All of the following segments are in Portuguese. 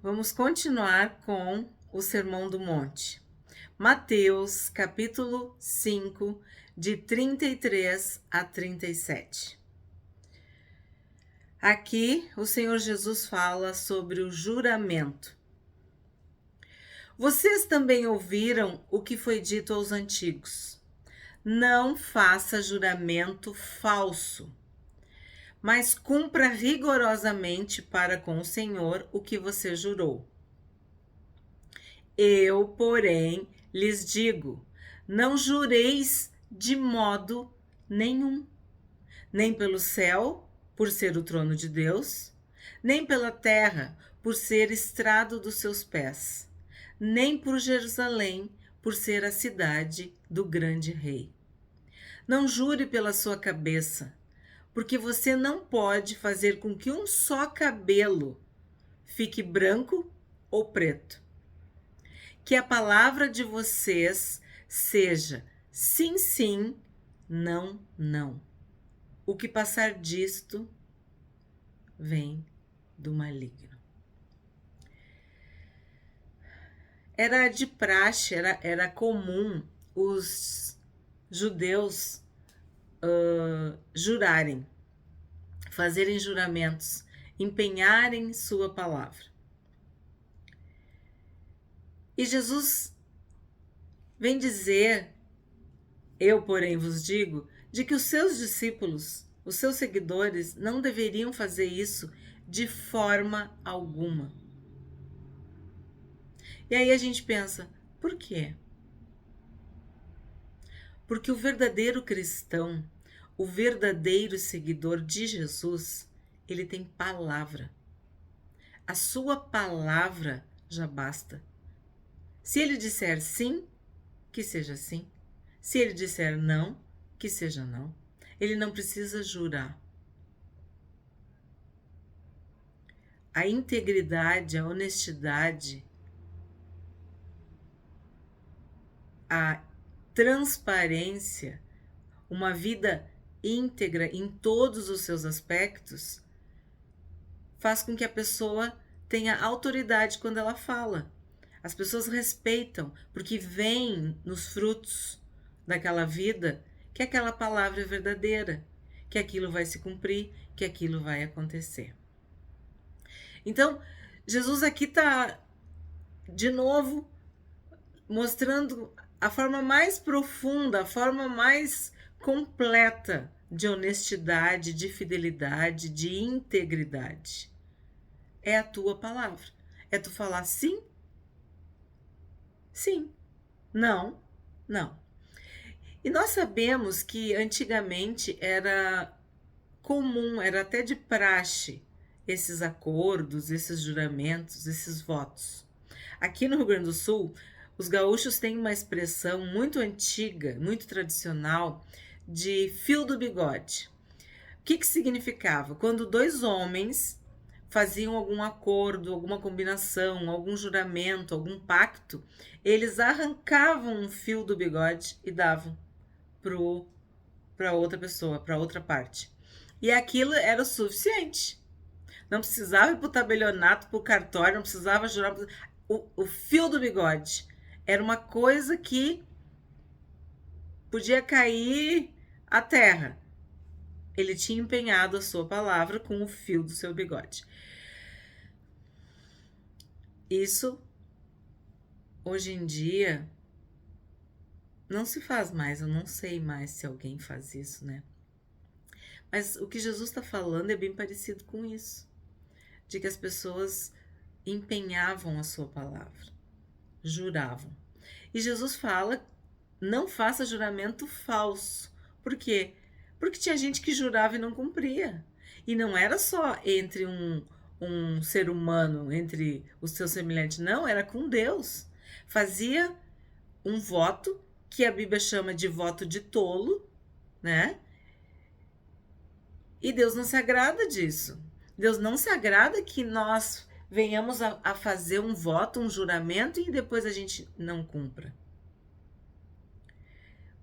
Vamos continuar com o Sermão do Monte. Mateus, capítulo 5, de 33 a 37. Aqui, o Senhor Jesus fala sobre o juramento. Vocês também ouviram o que foi dito aos antigos: não faça juramento falso, mas cumpra rigorosamente para com o Senhor o que você jurou. Eu, porém, lhes digo: não jureis de modo nenhum, nem pelo céu, por ser o trono de Deus, nem pela terra, por ser estrado dos seus pés, nem por Jerusalém, por ser a cidade do grande rei. Não jure pela sua cabeça, porque você não pode fazer com que um só cabelo fique branco ou preto. Que a palavra de vocês seja sim, sim, não, não. O que passar disto vem do maligno. Era de praxe, era comum os judeus jurarem, fazerem juramentos, empenharem sua palavra. E Jesus vem dizer, eu, porém, vos digo, de que os seus discípulos, os seus seguidores, não deveriam fazer isso de forma alguma. E aí a gente pensa, por quê? Porque o verdadeiro cristão, o verdadeiro seguidor de Jesus, ele tem palavra. A sua palavra já basta. Se ele disser sim, que seja sim. Se ele disser não, que seja não. Ele não precisa jurar. A integridade, a honestidade, a transparência, uma vida íntegra em todos os seus aspectos, faz com que a pessoa tenha autoridade quando ela fala. As pessoas respeitam, porque veem nos frutos daquela vida que aquela palavra é verdadeira, que aquilo vai se cumprir, que aquilo vai acontecer. Então, Jesus aqui está, de novo, mostrando a forma mais profunda, a forma mais completa de honestidade, de fidelidade, de integridade. É a tua palavra. É tu falar sim, sim, não, não. E nós sabemos que antigamente era comum, era até de praxe esses acordos, esses juramentos, esses votos. Aqui no Rio Grande do Sul, os gaúchos têm uma expressão muito antiga, muito tradicional, de fio do bigode. O que significava? Quando dois homens faziam algum acordo, alguma combinação, algum juramento, algum pacto, eles arrancavam um fio do bigode e davam para outra pessoa, para outra parte. E aquilo era o suficiente. Não precisava ir para o tabelionato, para o cartório, não precisava jurar. O fio do bigode era uma coisa que podia cair a terra. Ele tinha empenhado a sua palavra com o fio do seu bigode. Isso, hoje em dia, não se faz mais. Eu não sei mais se alguém faz isso, né? Mas o que Jesus está falando é bem parecido com isso. De que as pessoas empenhavam a sua palavra, juravam. E Jesus fala, não faça juramento falso. Por quê? Porque tinha gente que jurava e não cumpria. E não era só entre um ser humano, entre o seu semelhante, não, era com Deus. Fazia um voto, que a Bíblia chama de voto de tolo, né? E Deus não se agrada disso. Deus não se agrada que nós venhamos a fazer um voto, um juramento e depois a gente não cumpra.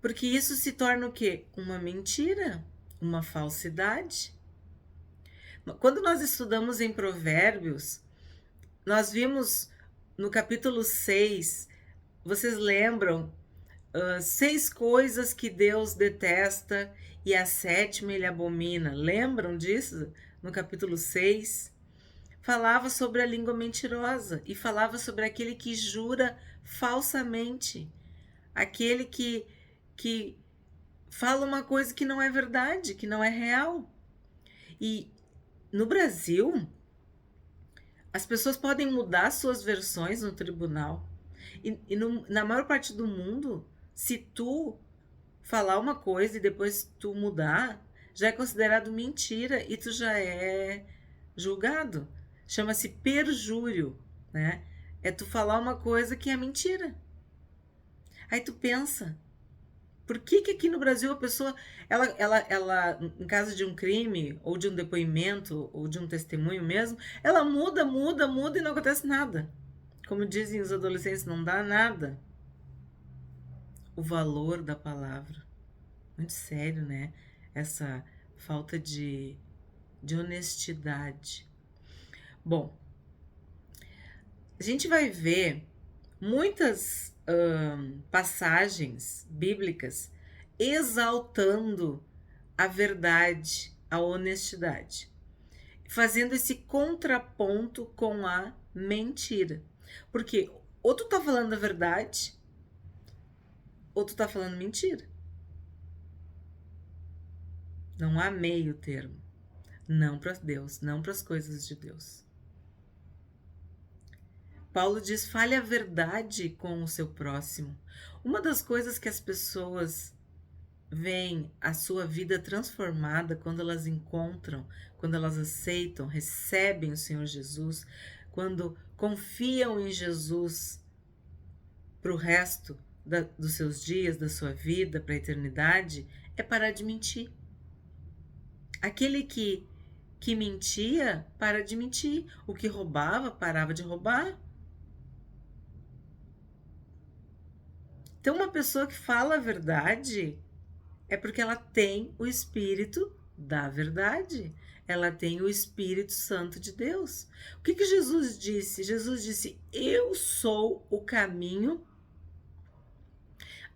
Porque isso se torna o quê? Uma mentira, uma falsidade. Quando nós estudamos em Provérbios, Nós vimos no capítulo 6, vocês lembram, 6 coisas que Deus detesta e a sétima ele abomina. Lembram disso? No capítulo 6, falava sobre a língua mentirosa e falava sobre aquele que jura falsamente, aquele que fala uma coisa que não é verdade, que não é real. E no Brasil, as pessoas podem mudar suas versões no tribunal. Na maior parte do mundo, se tu falar uma coisa e depois tu mudar, já é considerado mentira e tu já é julgado. Chama-se perjúrio, né? É tu falar uma coisa que é mentira. Aí tu pensa, por que que aqui no Brasil a pessoa, ela, em caso de um crime, ou de um depoimento, ou de um testemunho mesmo, ela muda e não acontece nada. Como dizem os adolescentes, não dá nada. O valor da palavra. Muito sério, né? Essa falta de honestidade. Bom, a gente vai ver muitas passagens bíblicas exaltando a verdade, a honestidade, fazendo esse contraponto com a mentira. Porque ou tu tá falando a verdade, ou tu tá falando mentira. Não há meio termo. Não para Deus, não para as coisas de Deus. Paulo diz: fale a verdade com o seu próximo. Uma das coisas que as pessoas veem a sua vida transformada quando elas encontram, quando elas aceitam, recebem o Senhor Jesus, quando confiam em Jesus para o resto dos seus dias, da sua vida, para a eternidade, é parar de mentir. Aquele que mentia, para de mentir. O que roubava, parava de roubar. Então, uma pessoa que fala a verdade é porque ela tem o Espírito da verdade. Ela tem o Espírito Santo de Deus. O que Jesus disse? Jesus disse: eu sou o caminho,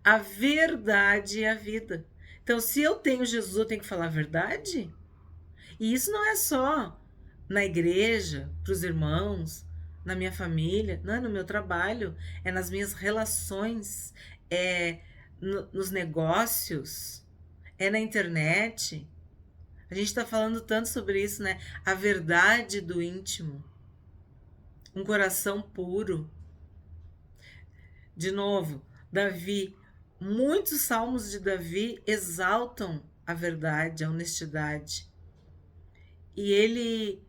a verdade e a vida. Então, se eu tenho Jesus, eu tenho que falar a verdade? E isso não é só na igreja, para os irmãos, na minha família, não é no meu trabalho, é nas minhas relações, é nos negócios, é na internet. A gente está falando tanto sobre isso, né? A verdade do íntimo, um coração puro. De novo, Davi, muitos salmos de Davi exaltam a verdade, a honestidade. E ele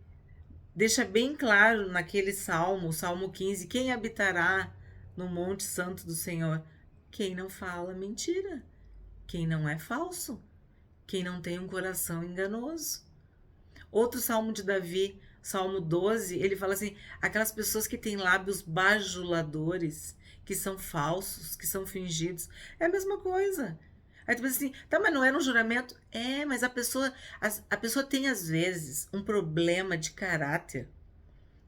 deixa bem claro naquele salmo, o Salmo 15, quem habitará no monte santo do Senhor? Quem não fala mentira, quem não é falso, quem não tem um coração enganoso. Outro salmo de Davi, Salmo 12, ele fala assim, aquelas pessoas que têm lábios bajuladores, que são falsos, que são fingidos, é a mesma coisa. Aí tu pensa assim, tá, mas não era um juramento? É, mas a pessoa tem às vezes um problema de caráter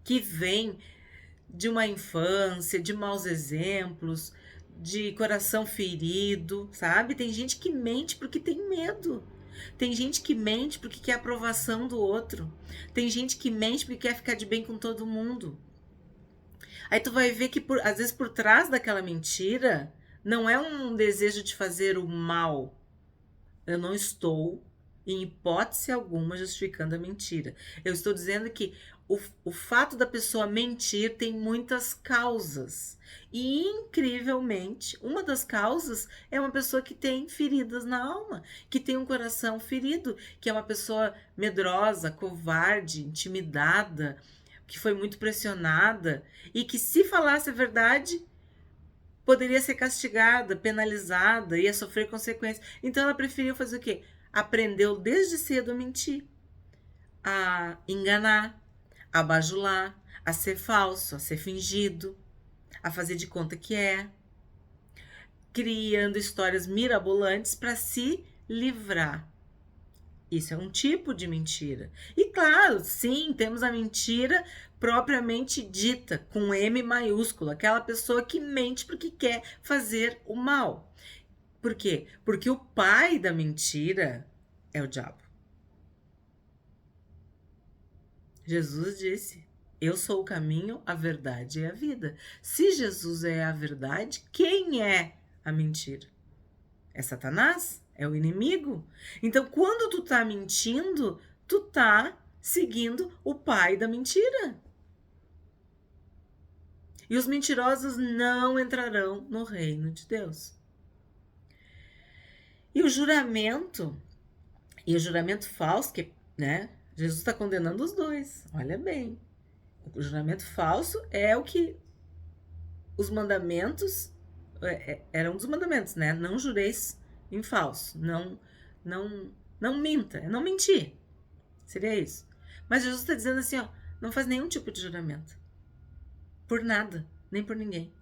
que vem de uma infância, de maus exemplos, de coração ferido, sabe? Tem gente que mente porque tem medo. Tem gente que mente porque quer a aprovação do outro. Tem gente que mente porque quer ficar de bem com todo mundo. Aí tu vai ver que às vezes por trás daquela mentira não é um desejo de fazer o mal. Eu não estou, em hipótese alguma, justificando a mentira. Eu estou dizendo que o fato da pessoa mentir tem muitas causas. E, incrivelmente, uma das causas é uma pessoa que tem feridas na alma, que tem um coração ferido, que é uma pessoa medrosa, covarde, intimidada, que foi muito pressionada e que, se falasse a verdade, poderia ser castigada, penalizada, ia sofrer consequências. Então ela preferiu fazer o quê? Aprendeu desde cedo a mentir, a enganar, a bajular, a ser falso, a ser fingido, a fazer de conta que é, criando histórias mirabolantes para se livrar. Isso é um tipo de mentira. E claro, sim, temos a mentira propriamente dita, com M maiúsculo, aquela pessoa que mente porque quer fazer o mal. Por quê? Porque o pai da mentira é o diabo. Jesus disse: Eu sou o caminho, a verdade e a vida. Se Jesus é a verdade, quem é a mentira? É Satanás? É o inimigo? Então, quando tu tá mentindo, tu tá seguindo o pai da mentira. E os mentirosos não entrarão no reino de Deus. E o juramento falso, que, né? Jesus está condenando os dois. Olha bem. O juramento falso é o que os mandamentos era um dos mandamentos, né? Não jureis em falso, não minta, não mentir. Seria isso. Mas Jesus está dizendo assim, ó, não faz nenhum tipo de juramento. Por nada, nem por ninguém.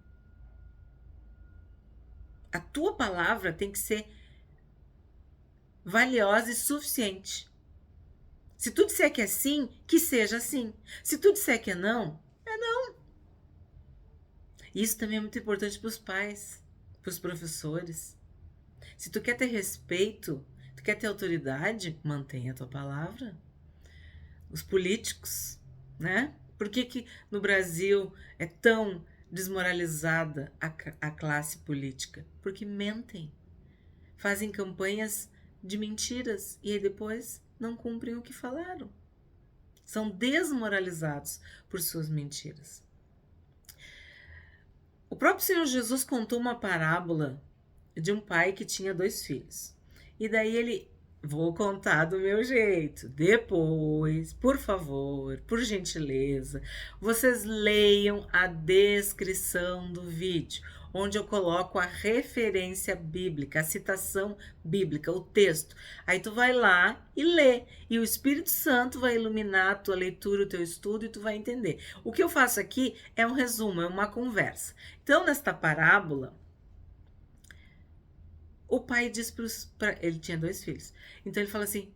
A tua palavra tem que ser valiosa e suficiente. Se tu disser que é sim, que seja sim. Se tu disser que é não, é não. Isso também é muito importante para os pais, para os professores. Se tu quer ter respeito, tu quer ter autoridade, mantenha a tua palavra. Os políticos, né? Por que no Brasil é tão desmoralizada a classe política? Porque mentem. Fazem campanhas de mentiras e aí depois não cumprem o que falaram. São desmoralizados por suas mentiras. O próprio Senhor Jesus contou uma parábola de um pai que tinha 2 filhos. E daí ele, vou contar do meu jeito. Depois, por favor, por gentileza, vocês leiam a descrição do vídeo, onde eu coloco a referência bíblica, a citação bíblica, o texto. Aí tu vai lá e lê, e o Espírito Santo vai iluminar a tua leitura, o teu estudo, e tu vai entender. O que eu faço aqui é um resumo, é uma conversa. Então, nesta parábola, o pai diz ele tinha 2 filhos. Então ele fala assim: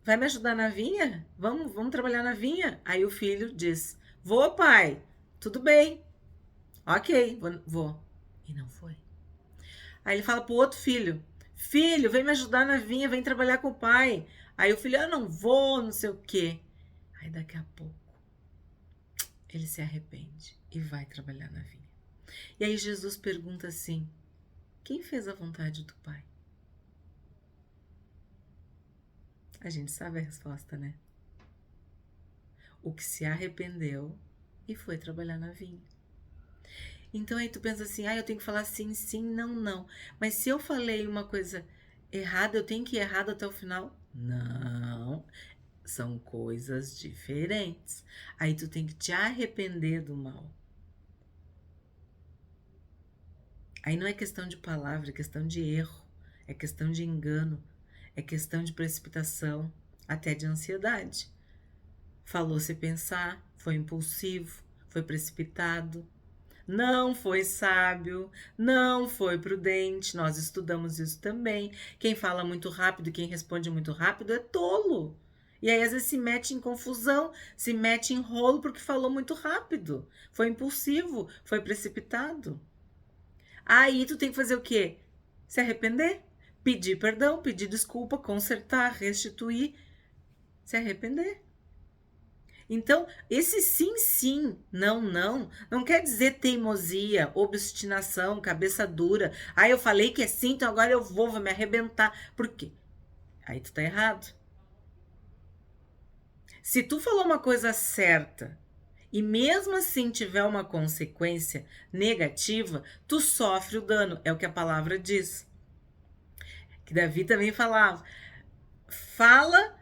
vai me ajudar na vinha? Vamos trabalhar na vinha? Aí o filho diz: vou, pai, tudo bem. Ok, vou. E não foi. Aí ele fala pro outro filho: filho, vem me ajudar na vinha, vem trabalhar com o pai. Aí o filho: eu não vou, não sei o quê. Aí daqui a pouco ele se arrepende e vai trabalhar na vinha. E aí Jesus pergunta assim: quem fez a vontade do pai? A gente sabe a resposta, né? O que se arrependeu e foi trabalhar na vinha. Então aí tu pensa assim: eu tenho que falar sim, sim, não, não. Mas se eu falei uma coisa errada, eu tenho que ir errado até o final? Não. São coisas diferentes. Aí tu tem que te arrepender do mal. Aí não é questão de palavra, é questão de erro, é questão de engano, é questão de precipitação, até de ansiedade. Falou sem pensar, foi impulsivo, foi precipitado, não foi sábio, não foi prudente. Nós estudamos isso também. Quem fala muito rápido, quem responde muito rápido é tolo. E aí às vezes se mete em confusão, se mete em rolo porque falou muito rápido, foi impulsivo, foi precipitado. Aí tu tem que fazer o quê? Se arrepender, pedir perdão, pedir desculpa, consertar, restituir, se arrepender. Então, esse sim, sim, não, não quer dizer teimosia, obstinação, cabeça dura. Eu falei que é sim, então agora eu vou me arrebentar. Por quê? Aí tu tá errado. Se tu falou uma coisa certa e mesmo assim tiver uma consequência negativa, tu sofre o dano. É o que a palavra diz. Que Davi também falava. Fala,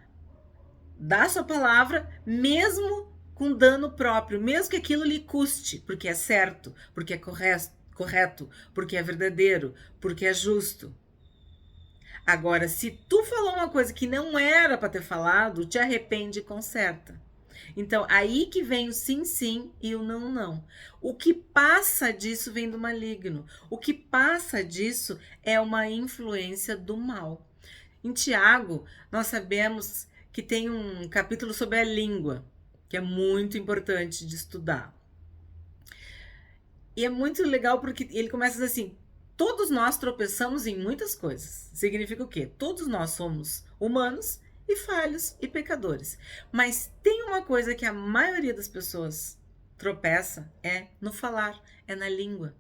dá sua palavra, mesmo com dano próprio, mesmo que aquilo lhe custe, porque é certo, porque é correto, porque é verdadeiro, porque é justo. Agora, se tu falou uma coisa que não era para ter falado, te arrepende e conserta. Então, aí que vem o sim, sim e o não, não. O que passa disso vem do maligno. O que passa disso é uma influência do mal. Em Tiago, nós sabemos que tem um capítulo sobre a língua, que é muito importante de estudar. E é muito legal porque ele começa assim: todos nós tropeçamos em muitas coisas. Significa o quê? Todos nós somos humanos e falhos e pecadores. Mas tem uma coisa que a maioria das pessoas tropeça, é no falar, é na língua.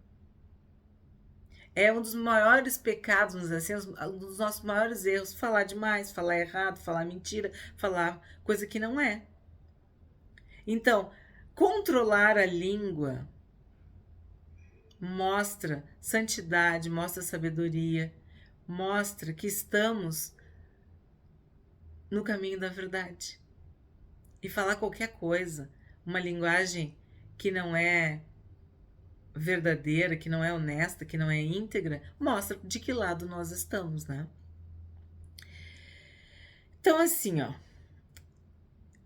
É um dos maiores pecados, assim, um dos nossos maiores erros, falar demais, falar errado, falar mentira, falar coisa que não é. Então, controlar a língua mostra santidade, mostra sabedoria, mostra que estamos no caminho da verdade. E falar qualquer coisa, uma linguagem que não é verdadeira, que não é honesta, que não é íntegra, mostra de que lado nós estamos, né? Então, assim, ó,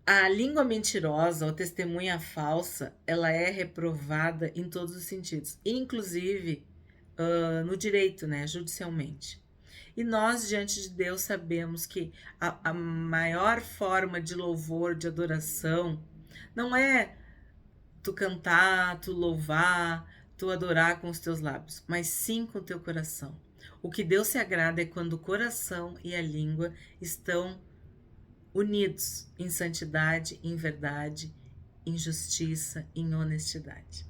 a língua mentirosa ou testemunha falsa, ela é reprovada em todos os sentidos, inclusive no direito, né, judicialmente. E nós, diante de Deus, sabemos que a maior forma de louvor, de adoração, não é tu cantar, tu louvar, tu adorar com os teus lábios, mas sim com o teu coração. O que Deus se agrada é quando o coração e a língua estão unidos em santidade, em verdade, em justiça, em honestidade.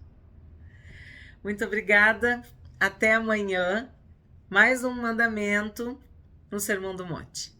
Muito obrigada. Até amanhã. Mais um mandamento no Sermão do Monte.